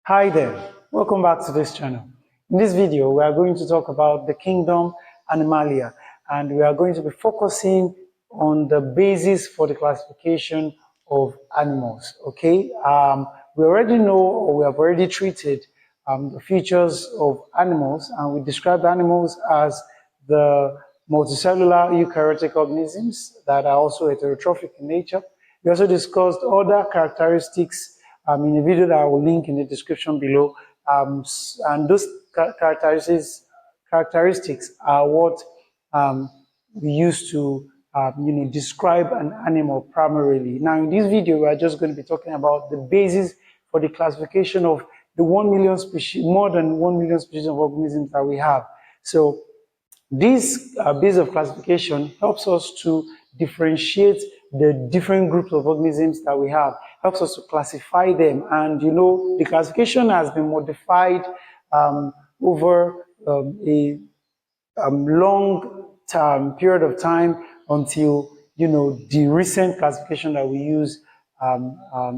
Hi there, welcome back to this channel. In this video, we are going to talk about the kingdom Animalia, and we are going to be focusing on the basis for the classification of animals. Okay, we already know, or we have already treated the features of animals, and we described animals as the multicellular eukaryotic organisms that are also heterotrophic in nature. We also discussed other characteristics in a video that I will link in the description below. And those characteristics are what we use to describe an animal primarily. Now, in this video, we are just going to be talking about the basis for the classification of the 1 million species, more than 1 million species of organisms that we have. So this base of classification helps us to differentiate the different groups of organisms that we have, helps us to classify them. And the classification has been modified over a long period of time until the recent classification that we use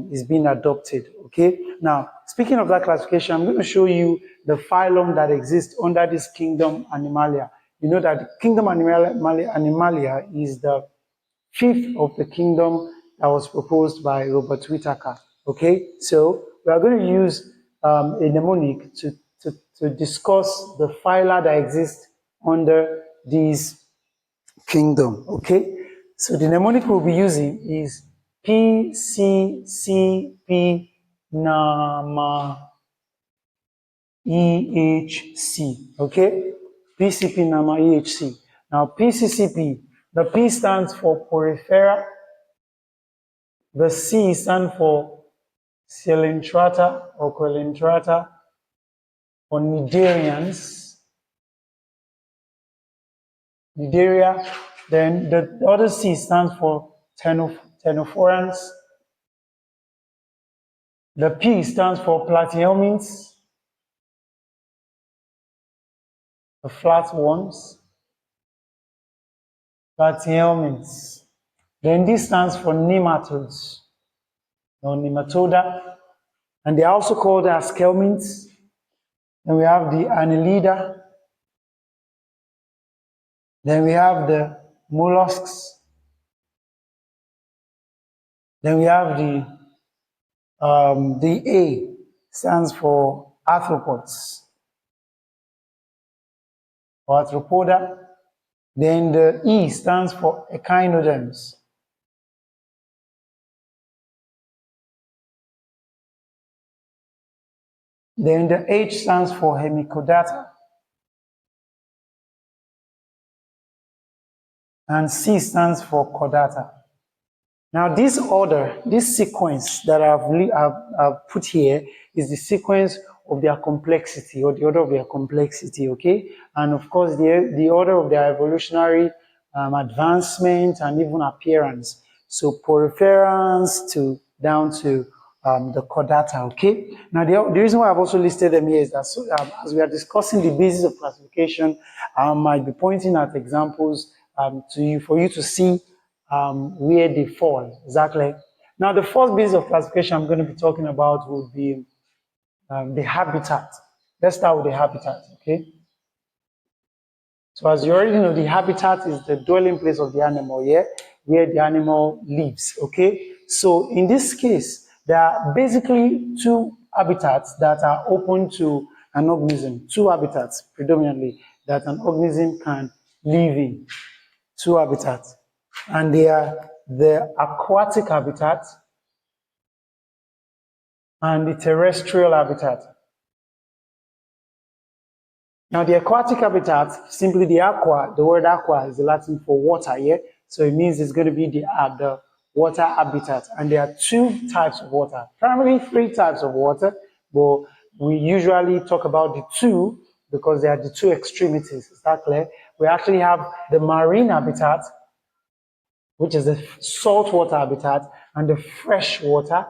is being adopted. Okay, now speaking of that classification, I'm going to show you the phylum that exists under this kingdom Animalia. You know that the kingdom Animalia is the fifth of the kingdom that was proposed by Robert Whittaker. Okay, so we are going to use a mnemonic to discuss the phyla that exist under this kingdom. Okay, so the mnemonic we'll be using is PCCP Nama EHC. Okay, PCP Nama EHC. Now, PCCP, the P stands for Porifera, the C stands for Coelenterata or Coelenterata or Cnidarians, Cnidaria. Then the other C stands for Ctenophorans. The P stands for Platyhelminths, the flat ones, Platyhelminths. Then this stands for nematodes, or nematoda, and they are also called as Schelminths. Then we have the Annelida. Then we have the mollusks. Then we have the A stands for arthropods or arthropoda. Then the E stands for echinoderms. Then the H stands for hemicodata. And C stands for chordata. Now, this order, this sequence that I've put here is the sequence of their complexity, or the order of their complexity, okay? And of course, the order of their evolutionary advancement and even appearance. So, poriferans down to the chordata, okay? Now, the reason why I've also listed them here is that as we are discussing the basis of classification, I might be pointing at examples for you to see where they fall, exactly. Now, the first basis of classification I'm going to be talking about will be the habitat. Let's start with the habitat, okay? So as you already know, the habitat is the dwelling place of the animal, yeah, where the animal lives, okay? So in this case, there are basically two habitats that are open to an organism, two habitats predominantly that an organism can live in, two habitats. And they are the aquatic habitat and the terrestrial habitat. Now, the aquatic habitat, simply the aqua, the word aqua is the Latin for water, yeah? So it means it's going to be the water habitat. And there are two types of water, primarily three types of water, but we usually talk about the two because they are the two extremities. Is that clear? We actually have the marine habitat, which is the saltwater habitat, and the fresh water.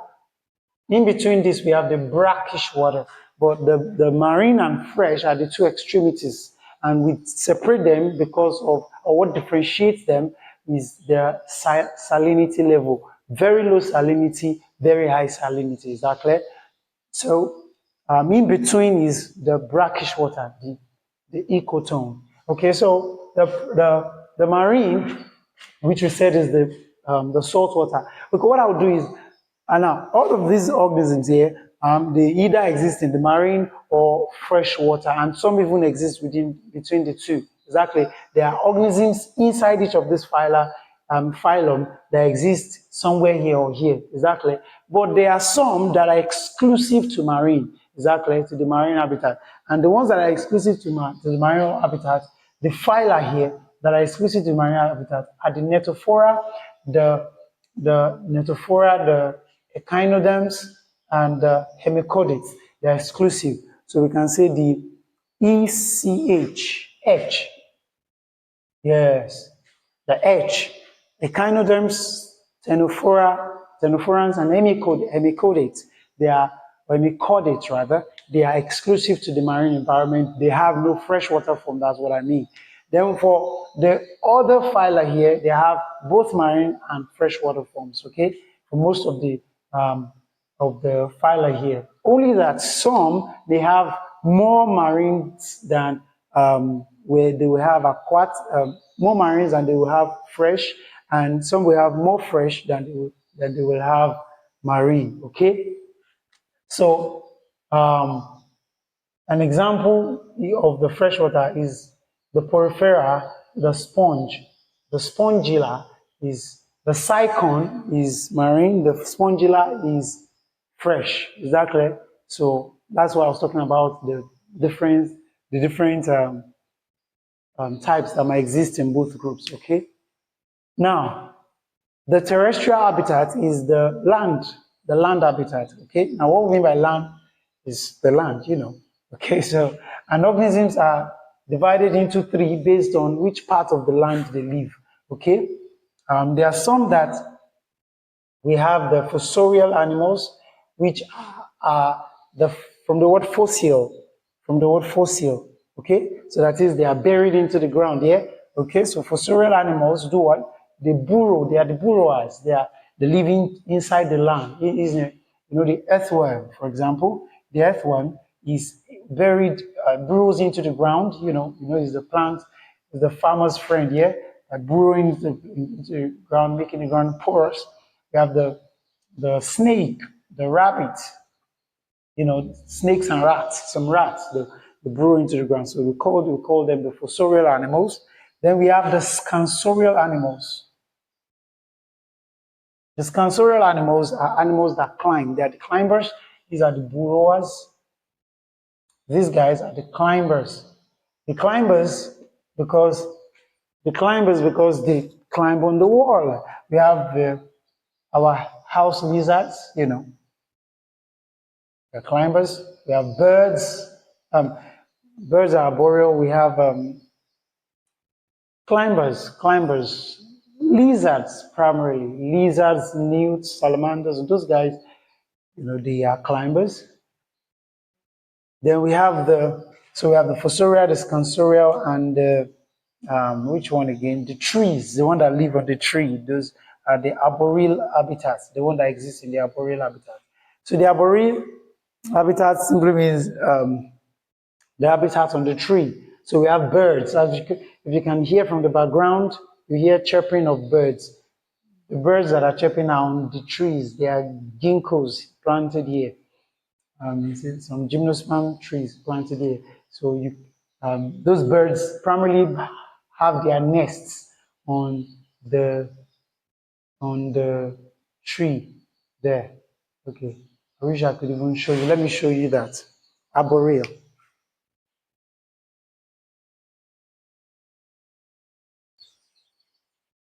In between this, we have the brackish water, but the marine and fresh are the two extremities, and we separate them because of, or what differentiates them is their salinity level. Very low salinity, very high salinity. Is that clear? So In between is the brackish water, the ecotone. Okay, so the marine, which we said is the salt water. Okay, what I'll do is, and now all of these organisms here, they either exist in the marine or fresh water, and some even exist between the two. Exactly, there are organisms inside each of these phylum that exist somewhere here or here. Exactly, but there are some that are exclusive to marine. Exactly, to the marine habitat, and the ones that are exclusive to the marine habitat, the phyla here that are exclusive to marine habitat are the Netophora, the echinoderms, and the hemichordates. They are exclusive. So we can say the H. Yes, the H. Echinoderms, Ctenophorans, and hemichordates. They are, or hemichordates rather, they are exclusive to the marine environment. They have no freshwater form, that's what I mean. Then for the other phyla here, they have both marine and freshwater forms, okay? For most of the phyla here. Only that some, they have more marines than where they will have more marines than they will have fresh, and some will have more fresh than they will have marine, okay? So an example of the freshwater is the porifera, the sponge. The spongilla is, the cycon is marine, the spongilla is fresh. Exactly. So that's what I was talking about, the different types that might exist in both groups, okay? Now, the terrestrial habitat is the land habitat, okay? Now, what we mean by land is the land, you know, okay? So, and organisms are divided into three based on which part of the land they live, okay? There are some that we have the fossorial animals, which are from the word fossil, okay? So that is, they are buried into the ground, yeah? Okay, so fossorial animals do what? They burrow, they are the burrowers, they living inside the land. You know, the earthworm, for example, the earthworm is buried, burrows into the ground, you know, is the plant, is the farmer's friend, yeah? Burrowing into the ground, making the ground porous. We have the snake, the rabbit, you know, snakes and rats, some rats, they burrow into the ground. So we call them the fossorial animals. Then we have the scansorial animals. The scansorial animals are animals that climb. They are the climbers. These are the burrowers. These guys are the climbers. The climbers because they climb on the wall. We have our house lizards, you know, the climbers. We have birds. Birds are arboreal. We have climbers, lizards primarily, lizards, newts, salamanders, those guys, you know, they are climbers. Then we have the fossorial, the scansorial, and which one again? The trees, the one that live on the tree. Those are the arboreal habitats, the one that exists in the arboreal habitat. So the arboreal habitat simply means the habitat on the tree. So we have birds. If you can hear from the background, you hear chirping of birds. The birds that are chirping are on the trees. They are ginkgos planted here. Some gymnosperm trees planted here. So those birds primarily have their nests on the tree there. Okay. I wish I could even show you. Let me show you that. Arboreal.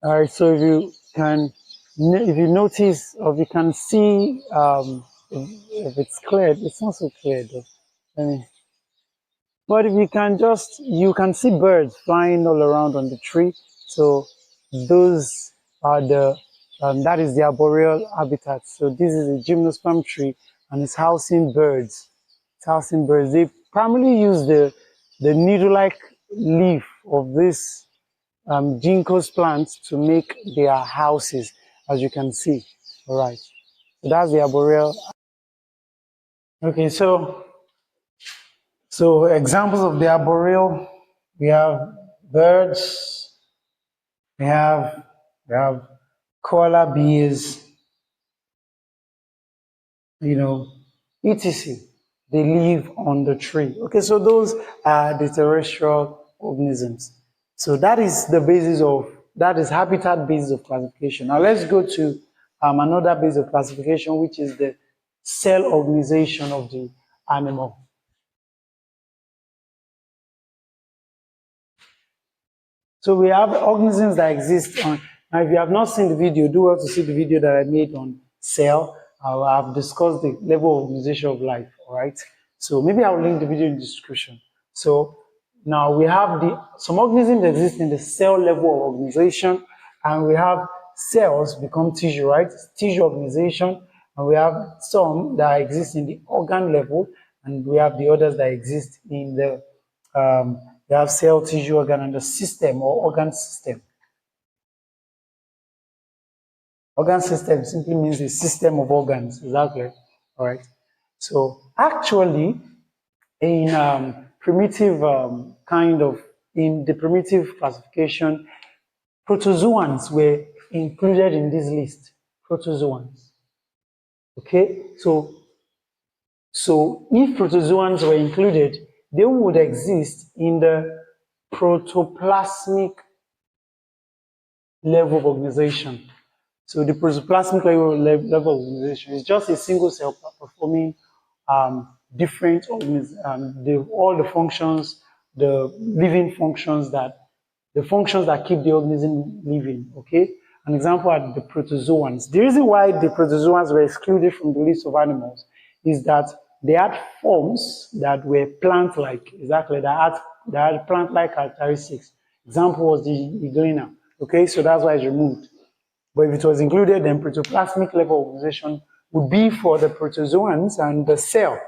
All right, so if you notice, or if you can see, if it's cleared, it's not so clear though. But if you can see birds flying all around on the tree. So those are that is the arboreal habitat. So this is a gymnosperm tree, and it's housing birds. It's housing birds. They primarily use the needle-like leaf of this ginkgos plants to make their houses, as you can see. All right, so that's the arboreal. Okay, so So examples of the arboreal, we have birds, we have koala bears, etc. They live on the tree. Okay, so those are the terrestrial organisms. So that is the basis of, that is habitat basis of classification. Now let's go to another basis of classification, which is the cell organization of the animal. So we have organisms that exist on, now if you have not seen the video, do well to see the video that I made on cell. I've discussed the level of organization of life, all right? So maybe I'll link the video in the description. So now we have some organisms that exist in the cell level of organization, and we have cells become tissue, right? Tissue organization, and we have some that exist in the organ level, and we have the others that exist in the we have cell, tissue, organ, and the system or organ system. Organ system simply means a system of organs, exactly. All right. So actually, in primitive in the primitive classification, protozoans were included in this list. Protozoans. Okay. So if protozoans were included, they would exist in the protoplasmic level of organization. So the protoplasmic level of organization is just a single cell performing different all the functions, the living functions the functions that keep the organism living. Okay, an example are the protozoans. The reason why the protozoans were excluded from the list of animals is that they had forms that were plant-like, exactly, that had plant-like characteristics. Example was the Iglina. Okay, so that's why it's removed. But if it was included, then protoplasmic level organization would be for the protozoans, and the cell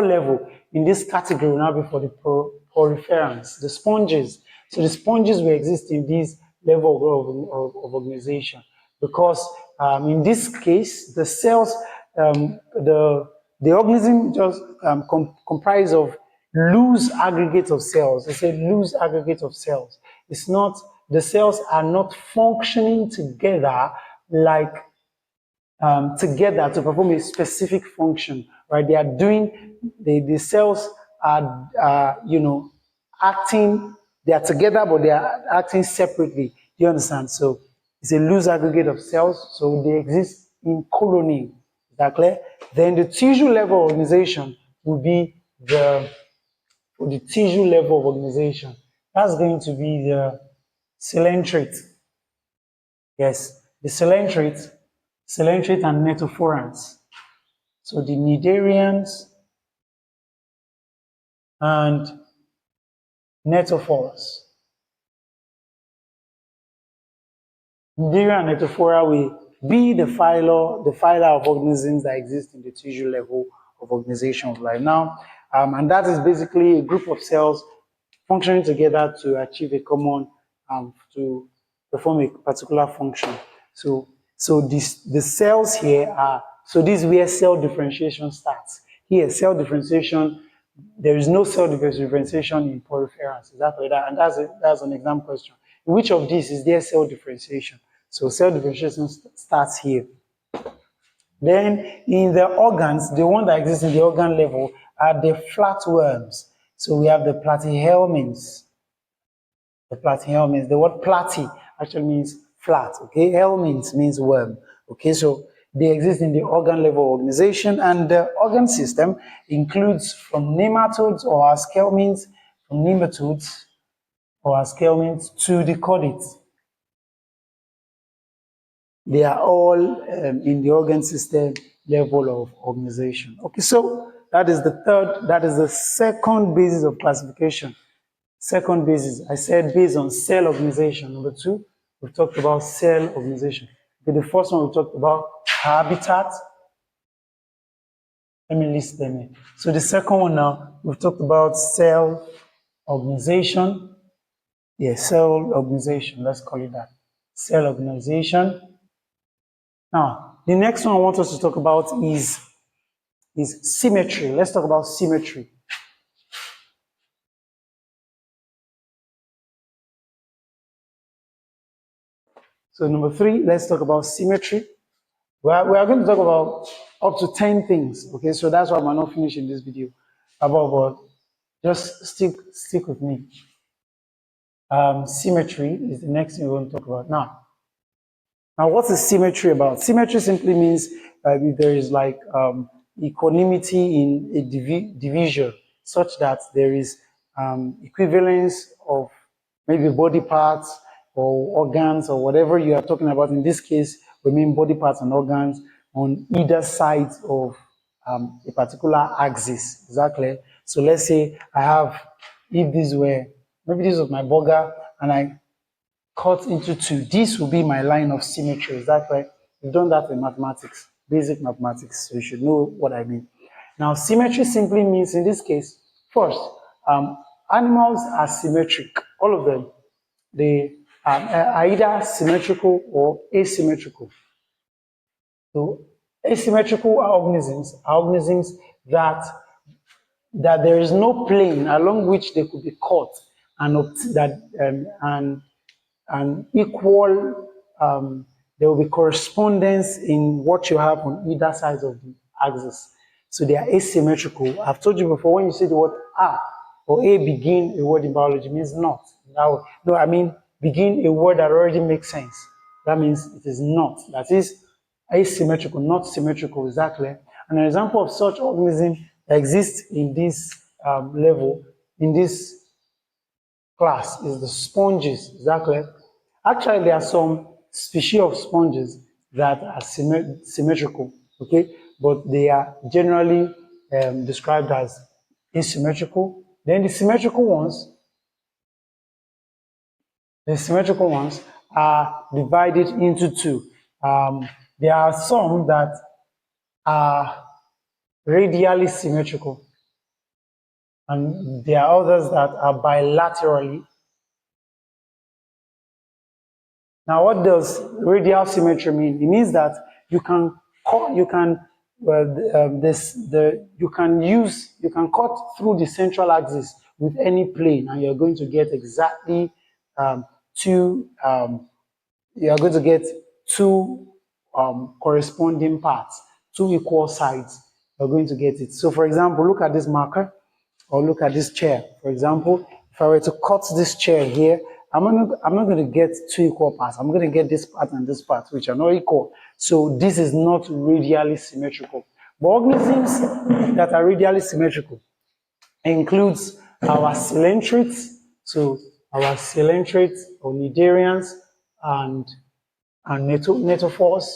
level in this category will now be for the poriferans, the sponges. So the sponges will exist in this level of organization because in this case, the cells, the organism just comprised of loose aggregates of cells. It's a loose aggregate of cells. It's not, the cells are not functioning together like together to perform a specific function, right? They are doing, the cells are acting, they are together, but they are acting separately. Do you understand? So it's a loose aggregate of cells, so they exist in colony. Is that clear? Then the tissue level organization will be for the tissue level of organization. That's going to be the coelenterate. Yes, the coelenterate and metaphorans. So the cnidarians and metaphors. Cnidaria and metaphora will be the phyla of organisms that exist in the tissue level of organization of life. Now, and that is basically a group of cells functioning together to achieve a common, to perform a particular function. So the cells here are, so this is where cell differentiation starts. Here, cell differentiation, there is no cell differentiation in poriferans. Is that right? And that's an exam question. In which of these is there cell differentiation? So cell differentiation starts here. Then in the organs, the one that exists in the organ level are the flatworms. So we have the platyhelminths. The platyhelminths. The word platy actually means flat. Okay, helminths means worm. Okay, so they exist in the organ level organization, and the organ system includes from nematodes or aschelminths, from nematodes or aschelminths to the chordates. They are all in the organ system level of organization. Okay, so that is the second basis of classification. Second basis, I said based on cell organization. Number two, we've talked about cell organization. Okay, the first one we talked about habitat. Let me list them in. So the second one now, we've talked about cell organization. Yeah, cell organization, let's call it that. Cell organization. Now, the next one I want us to talk about is symmetry. Let's talk about symmetry. So number 3, let's talk about symmetry. We are going to talk about up to 10 things. Okay, so that's why I'm not finishing this video about, just stick with me. Symmetry is the next thing we want to talk about now. Now, what is symmetry about? Symmetry simply means there is like equanimity in a division, such that there is equivalence of maybe body parts or organs or whatever you are talking about. In this case, we mean body parts and organs on either side of a particular axis. Exactly. So let's say I have, if this were, maybe this was my burger and I cut into 2. This will be my line of symmetry. Is that right? We've done that in mathematics, basic mathematics, so you should know what I mean. Now, symmetry simply means, in this case, first, animals are symmetric. All of them. They are either symmetrical or asymmetrical. So, asymmetrical organisms are organisms that there is no plane along which they could be cut and equal, there will be correspondence in what you have on either side of the axis. So they are asymmetrical. I've told you before, when you say the word "a" or "a" begin a word in biology, it means not. Now, no, I mean begin a word that already makes sense. That means it is not. That is asymmetrical, not symmetrical, exactly. And an example of such organism that exists in this level, in this class, is the sponges, exactly. Actually, there are some species of sponges that are symmetrical, okay, but they are generally described as asymmetrical. Then the symmetrical ones are divided into 2. There are some that are radially symmetrical, and there are others that are bilaterally. Now, what does radial symmetry mean? It means that you can cut through the central axis with any plane, and you're going to get exactly two corresponding parts, 2 equal sides. You're going to get it. So, for example, look at this marker, or look at this chair. For example, if I were to cut this chair here, I'm not going to get 2 equal parts. I'm going to get this part and this part, which are not equal. So this is not radially symmetrical. But organisms that are radially symmetrical includes our coelenterids, so our coelenterids, or cnidarians, and cnetophores.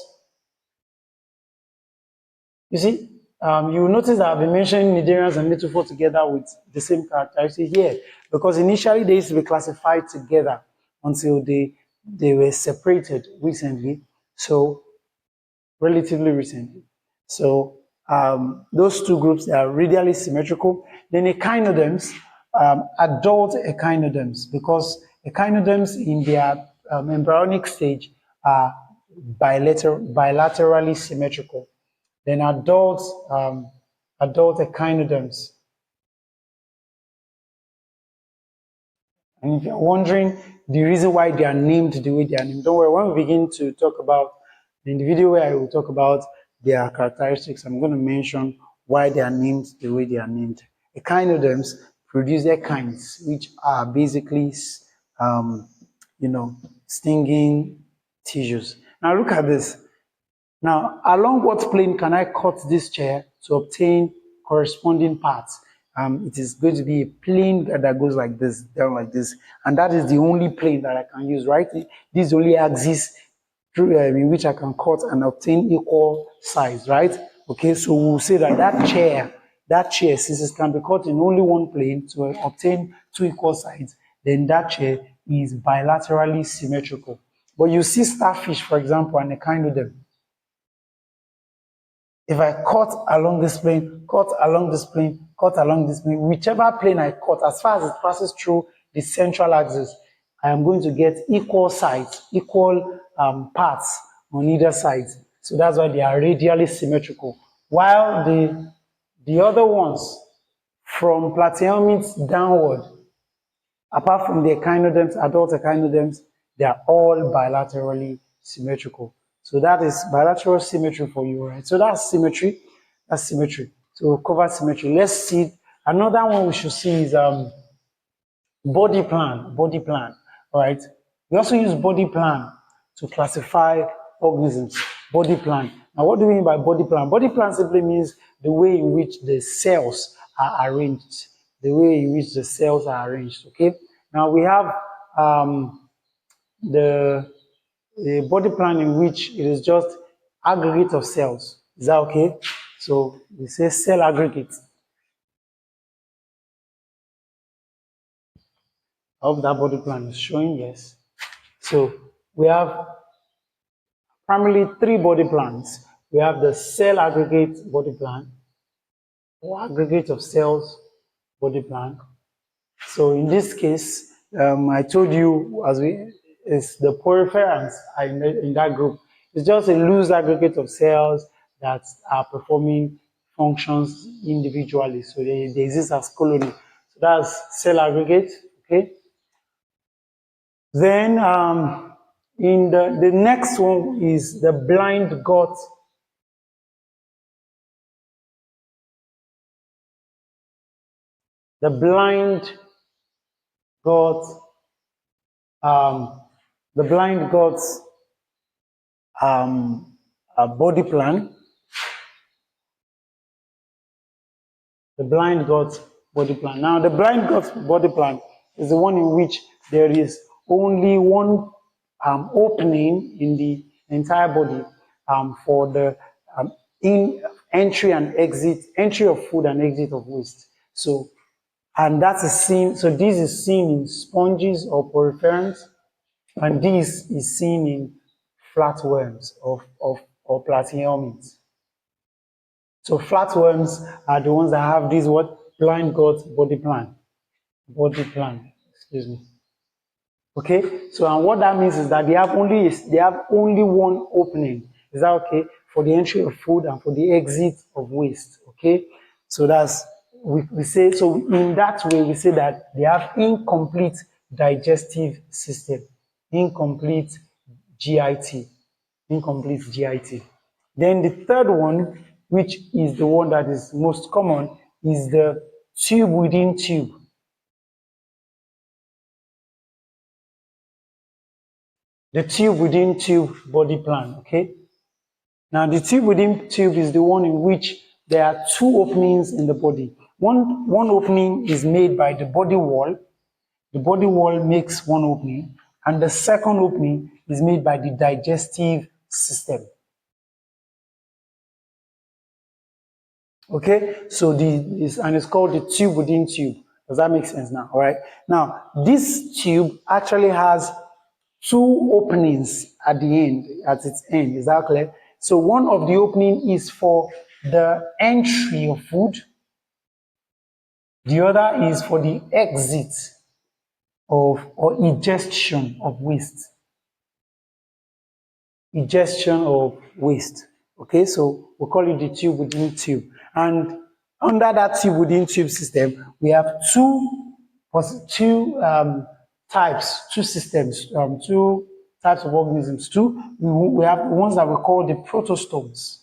You see, you will notice that I've been mentioning cnidarians and cnetophores together with the same characteristic here, because initially they used to be classified together until they were separated recently, so relatively recently. So those 2 groups are radially symmetrical. Then echinoderms, adult echinoderms, because echinoderms in their embryonic stage are bilaterally symmetrical. Then adult echinoderms. And if you're wondering the reason why they are named the way they are named, don't worry, when we begin to talk about, in the video where I will talk about their characteristics, I'm going to mention why they are named the way they are named. Echinoderms produce echines, which are basically, stinging tissues. Now look at this. Now, along what plane can I cut this chair to obtain corresponding parts? It is going to be a plane that goes like this, down like this, and that is the only plane that I can use, right? This only axis through in which I can cut and obtain equal size, right? Okay, so we'll say that that chair, since it can be cut in only one plane to obtain 2 equal sides, then that chair is bilaterally symmetrical. But you see starfish, for example, and echinoderm. If I cut along this plane, cut along this plane, cut along this plane, whichever plane I cut, as far as it passes through the central axis, I am going to get equal sides, equal parts on either side. So that's why they are radially symmetrical. While the other ones, from platyhelminths downward, apart from the echinoderms, adult echinoderms, they are all bilaterally symmetrical. So that is bilateral symmetry for you, right? So that's symmetry. That's symmetry. So cover symmetry. Let's see. Another one we should see is body plan. Body plan. All right. We also use body plan to classify organisms. Body plan. Now, what do we mean by body plan? Body plan simply means the way in which the cells are arranged. The way in which the cells are arranged. Okay. Now we have the body plan in which it is just aggregate of cells. Is that okay? So we say cell aggregate. I hope that body plan is showing, yes. So we have primarily three body plans. We have the cell aggregate body plan, or aggregate of cells body plan. So in this case, I told you it's the poriferans are in that group. It's just a loose aggregate of cells that are performing functions individually. So they exist as colony. So that's cell aggregate, okay? Then in the next one is the blind gut. The blind gut, the blind gut body plan. The blind gut body plan. Now, the blind gut body plan is the one in which there is only one opening in the entire body for the entry and exit, entry of food and exit of waste. So, and that's a seen. So this is seen in sponges or poriferans, and this is seen in flatworms or platyhelminths. So flatworms are the ones that have this blind gut body plan. Body plan, excuse me. Okay, so and what that means is that they have only one opening. Is that okay? For the entry of food and for the exit of waste. Okay, so that's we say so in that way we say that they have incomplete digestive system, incomplete GIT, incomplete GIT. Then the third one, which is the one that is most common, is the tube within tube. The tube within tube body plan, okay? Now, the tube within tube is the one in which there are two openings in the body. One opening is made by the body wall. The body wall makes one opening, and the second opening is made by the digestive system. Okay, so it's called the tube within tube. Does that make sense now? All right. Now, this tube actually has two openings at the end, at its end. Is that clear? So one of the opening is for the entry of food. The other is for the exit of or ingestion of waste. Ingestion of waste. Okay, so we call it the tube within tube. And under that tube within tube system, we have two systems, two types of organisms. We have the ones that we call the protostomes.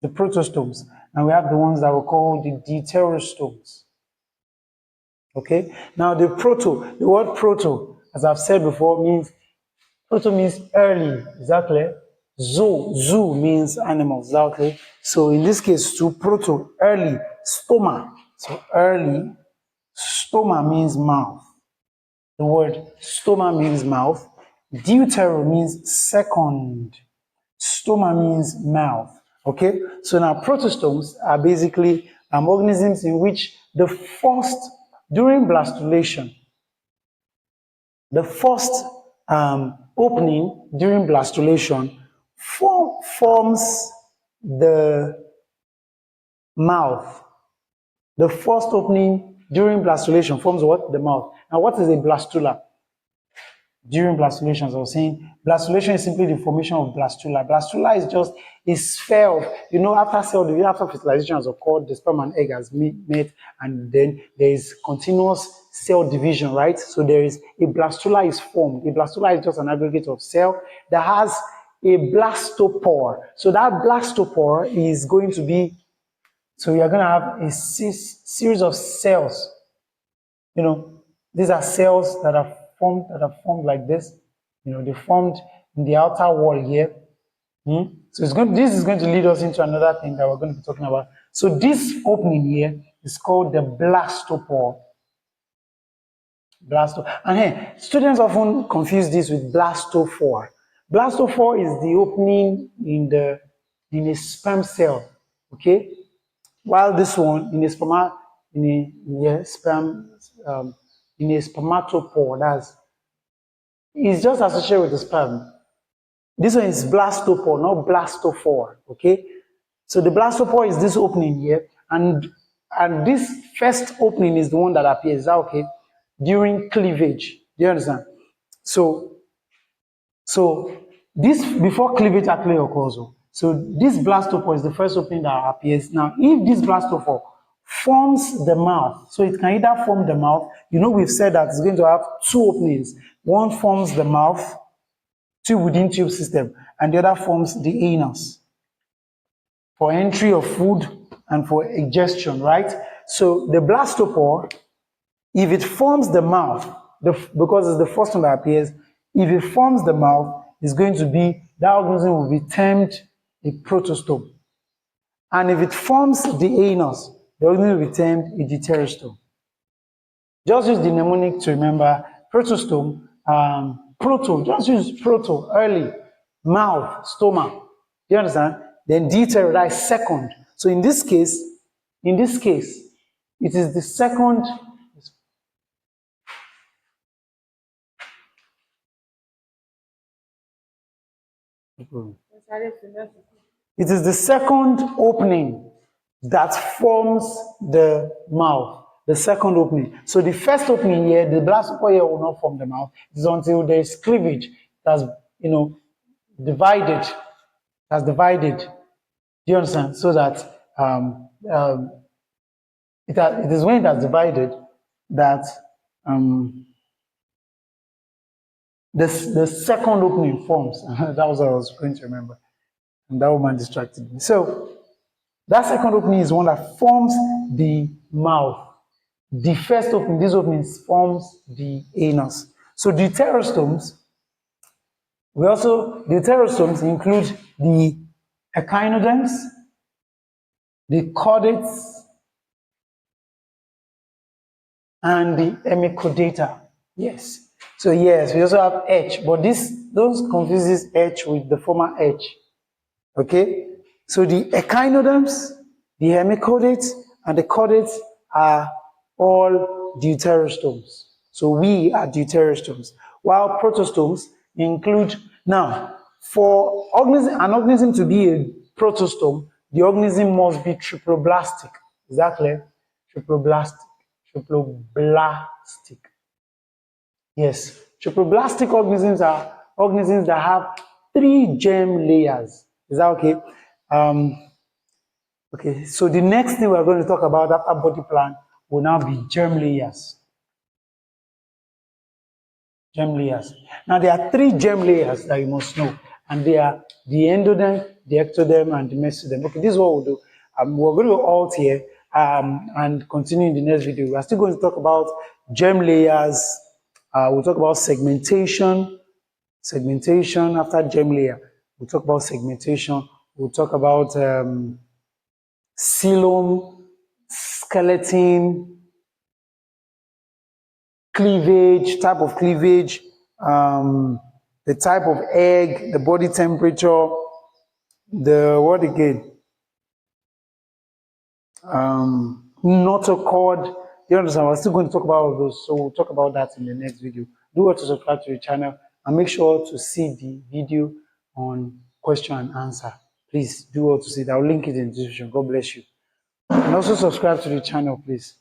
The protostomes. And we have the ones that we call the deuterostomes. Okay? Now the word proto, as I've said before, proto means early. Is that clear? Zoo means animals. Is that okay? So in this case, to proto, early, stoma. So early, stoma means mouth. The word stoma means mouth. Deutero means second. Stoma means mouth. Okay? So now protostomes are basically organisms in which during blastulation, the first opening during blastulation forms the mouth. The first opening during blastulation forms what? The mouth. Now, what is a blastula? during blastulation. As I was saying, blastulation is simply the formation of blastula. Blastula is just a sphere of, after cell division, after fertilization has occurred, the sperm and egg has met, and then there is continuous cell division, right? So there is a blastula is formed. A blastula is just an aggregate of cell that has a blastopore. So that blastopore is going to be, so you're going to have a series of cells. These are cells that are formed like this. They formed in the outer wall here. So this is going to lead us into another thing that we're going to be talking about. So this opening here is called the blastopore. And here, students often confuse this with blastophore. Blastophore is the opening in a sperm cell, okay? While this one in a spermatophore, is just associated with the sperm. This one is blastopore, not blastophore, okay? So the blastopore is this opening here, and this first opening is the one that appears, is that okay? During cleavage. Do you understand? So this before cleavage actually occurs. So this blastopore is the first opening that appears. Now, if this blastopore forms the mouth, so it can either form the mouth, we've said that it's going to have two openings. One forms the mouth, tube within tube system, and the other forms the anus for entry of food and for ingestion, right? So the blastopore, if it forms the mouth, because it's the first one that appears, if it forms the mouth, it's going to be, that organism will be termed a protostome. And if it forms the anus, the organism will be termed a deuterostome. Just use the mnemonic to remember protostome, proto, just use proto, early, mouth, stomach. Do you understand? Then deutero, that is second. So in this case, it is the second. It is the second opening that forms the mouth. The second opening. So the first opening here, the blastopore here will not form the mouth. It is until there is cleavage that's divided. That's divided. Do you understand? So that it is when it has divided that the second opening forms. That was what I was going to remember. And that woman distracted me. So that second opening is one that forms the mouth. The first opening, this opening forms the anus. So deuterostomes, deuterostomes include the echinoderms, the chordates, and the hemichordata. Yes. So yes, we also have H, but don't confuse this H with the former H. Okay? So the echinoderms, the hemichordates, and the chordates are all deuterostomes. So we are deuterostomes. While protostomes include, now, for an organism to be a protostome, the organism must be triploblastic. Is that clear? Triploblastic. Yes. Triploblastic organisms are organisms that have 3 germ layers. Is that okay? Okay, so the next thing we're going to talk about after body plan will now be germ layers. Germ layers. Now there are 3 germ layers that you must know, and they are the endoderm, the ectoderm, and the mesoderm. Okay, this is what we'll do. We're going to halt here and continue in the next video. We're still going to talk about germ layers. We'll talk about segmentation. Segmentation after germ layer. We'll talk about segmentation. We'll talk about coelom, skeleton, cleavage, type of cleavage, the type of egg, the body temperature, what again? Notochord. You understand? We're still going to talk about all those, so we'll talk about that in the next video. Do want to subscribe to the channel and make sure to see the video on question and answer. Please do want to see that. I'll link it in the description. God bless you. And also subscribe to the channel, please.